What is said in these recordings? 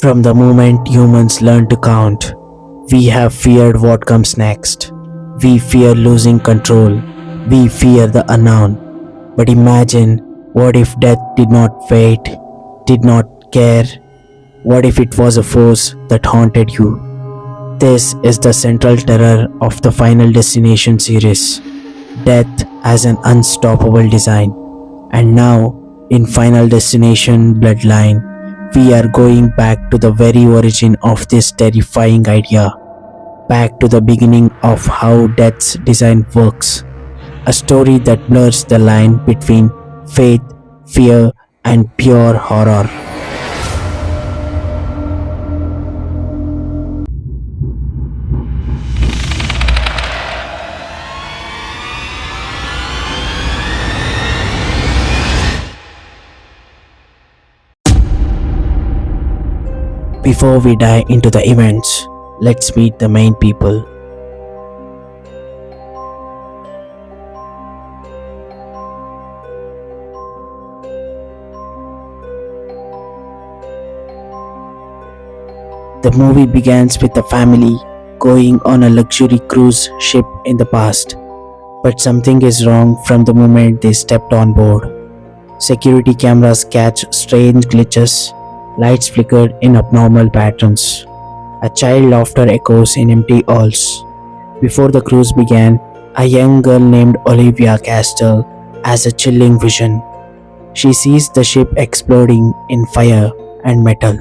From the moment humans learn to count, we have feared what comes next. We fear losing control. We fear the unknown. But imagine, what if death did not wait, did not care? What if it was a force that haunted you? This is the central terror of the Final Destination series. Death as an unstoppable design. And now, in Final Destination Bloodline, we are going back to the very origin of this terrifying idea, back to the beginning of how death's design works. A story that blurs the line between faith, fear, and pure horror. Before we dive into the events, let's meet the main people. The movie begins with the family going on a luxury cruise ship in the past. But something is wrong from the moment they stepped on board. Security cameras catch strange glitches, lights flickered in abnormal patterns. A child laughter echoes in empty halls. Before the cruise began, a young girl named Olivia Castell has a chilling vision. She sees the ship exploding in fire and metal.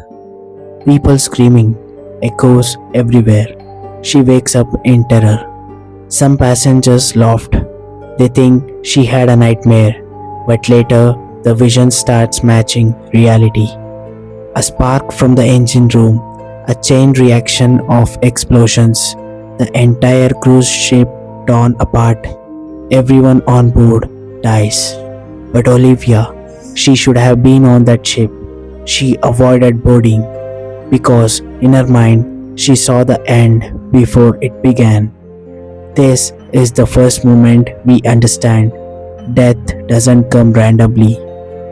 People screaming, echoes everywhere. She wakes up in terror. Some passengers laughed. They think she had a nightmare, but later the vision starts matching reality. A spark from the engine room, a chain reaction of explosions, the entire cruise ship torn apart. Everyone on board dies. But Olivia, she should have been on that ship. She avoided boarding because in her mind she saw the end before it began. This is the first moment we understand death doesn't come randomly.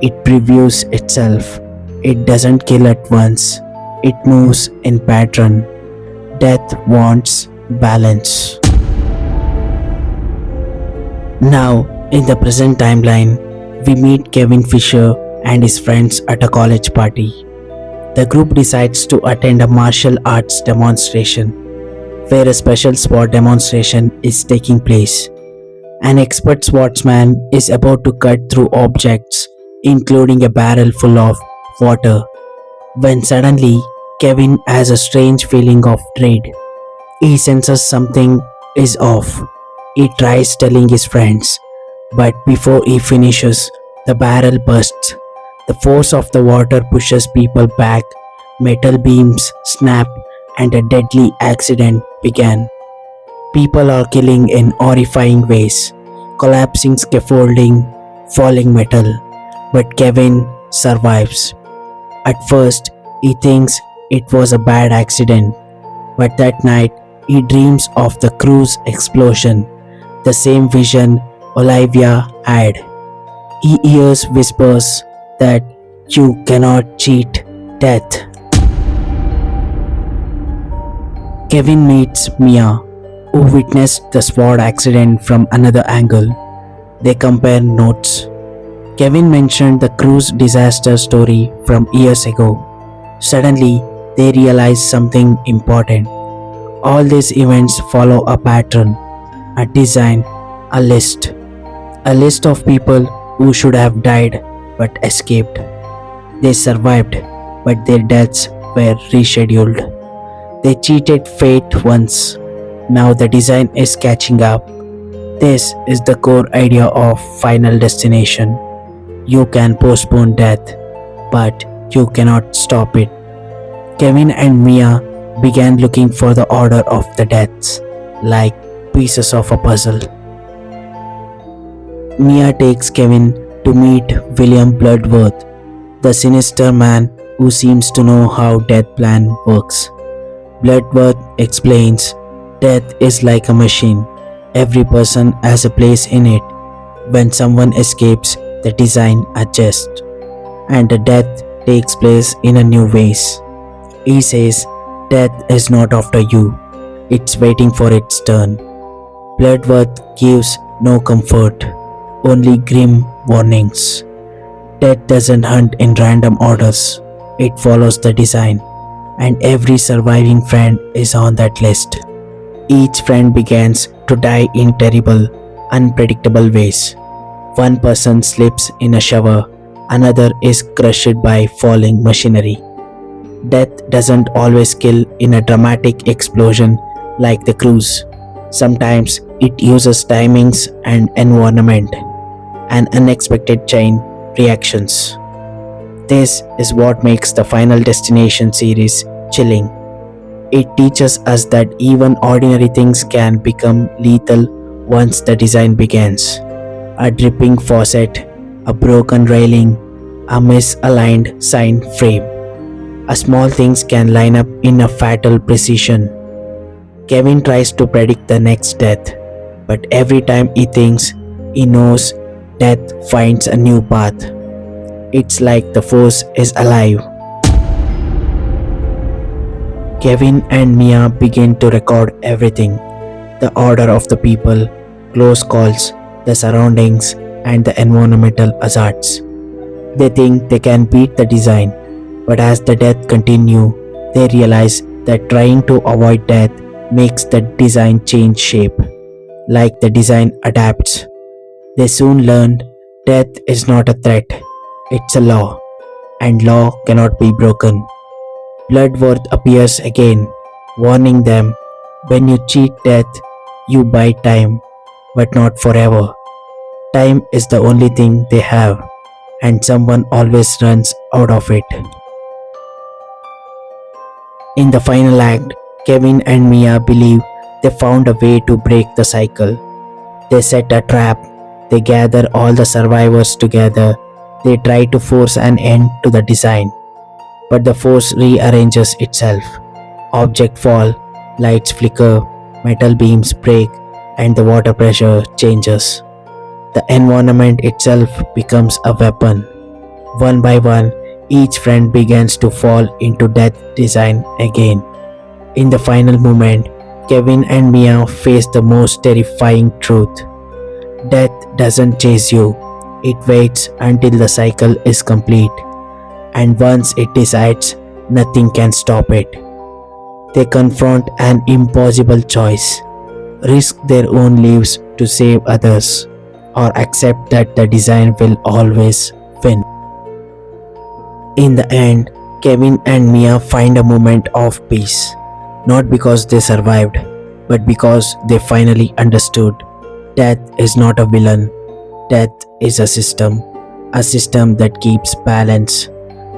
It previews itself. It doesn't kill at once. It moves in pattern. Death wants balance. Now, in the present timeline, we meet Kevin Fisher and his friends at a college party. The group decides to attend a martial arts demonstration, where a special sport demonstration is taking place. An expert swordsman is about to cut through objects, including a barrel full of water, when suddenly Kevin has a strange feeling of dread. He senses something is off. He tries telling his friends, but before he finishes, the barrel bursts. The force of the water pushes people back, metal beams snap, and a deadly accident began. People are killing in horrifying ways, collapsing scaffolding, falling metal, but Kevin survives. At first, he thinks it was a bad accident, but that night he dreams of the cruise explosion, the same vision Olivia had. He hears whispers that you cannot cheat death. Kevin meets Mia, who witnessed the sword accident from another angle. They compare notes. Kevin mentioned the cruise disaster story from years ago. Suddenly, they realize something important. All these events follow a pattern, a design, a list. A list of people who should have died but escaped. They survived, but their deaths were rescheduled. They cheated fate once. Now the design is catching up. This is the core idea of Final Destination. You can postpone death, but you cannot stop it. Kevin and Mia began looking for the order of the deaths, like pieces of a puzzle. Mia takes Kevin to meet William Bloodworth, the sinister man who seems to know how death plan works. Bloodworth explains, death is like a machine. Every person has a place in it. When someone escapes, the design adjusts, and the death takes place in a new ways. He says, "Death is not after you, it's waiting for its turn." Bloodworth gives no comfort, only grim warnings. Death doesn't hunt in random orders, it follows the design, and every surviving friend is on that list. Each friend begins to die in terrible, unpredictable ways. One person slips in a shower, another is crushed by falling machinery. Death doesn't always kill in a dramatic explosion like the cruise. Sometimes it uses timings and environment and unexpected chain reactions. This is what makes the Final Destination series chilling. It teaches us that even ordinary things can become lethal once the design begins. A dripping faucet, a broken railing, a misaligned sign frame. A small things can line up in a fatal precision. Kevin tries to predict the next death, but every time he thinks he knows, death finds a new path. It's like the force is alive. Kevin and Mia begin to record everything: the order of the people, close calls, the surroundings, and the environmental hazards. They think they can beat the design, but as the death continue, they realize that trying to avoid death makes the design change shape. Like the design adapts. They soon learn death is not a threat, it's a law, and law cannot be broken. Bloodworth appears again, warning them, when you cheat death, you buy time, but not forever. Time is the only thing they have, and someone always runs out of it. In the final act, Kevin and Mia believe they found a way to break the cycle. They set a trap, they gather all the survivors together, they try to force an end to the design. But the force rearranges itself. Objects fall, lights flicker, metal beams break, and the water pressure changes. The environment itself becomes a weapon. One by one, each friend begins to fall into death design again. In the final moment, Kevin and Mia face the most terrifying truth. Death doesn't chase you, it waits until the cycle is complete. And once it decides, nothing can stop it. They confront an impossible choice: risk their own lives to save others, or accept that the design will always win. In the end, Kevin and Mia find a moment of peace, not because they survived, but because they finally understood death is not a villain, death is a system that keeps balance,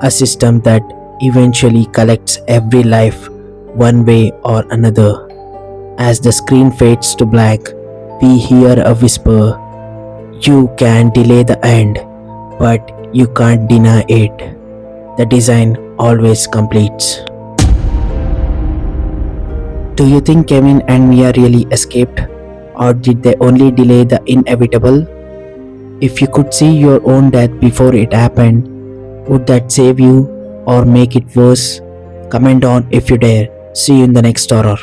a system that eventually collects every life one way or another. As the screen fades to black, we hear a whisper: "You can delay the end, but you can't deny it. The design always completes." Do you think Kevin and Mia really escaped, or did they only delay the inevitable? If you could see your own death before it happened, would that save you or make it worse? Comment on if you dare. See you in the next horror.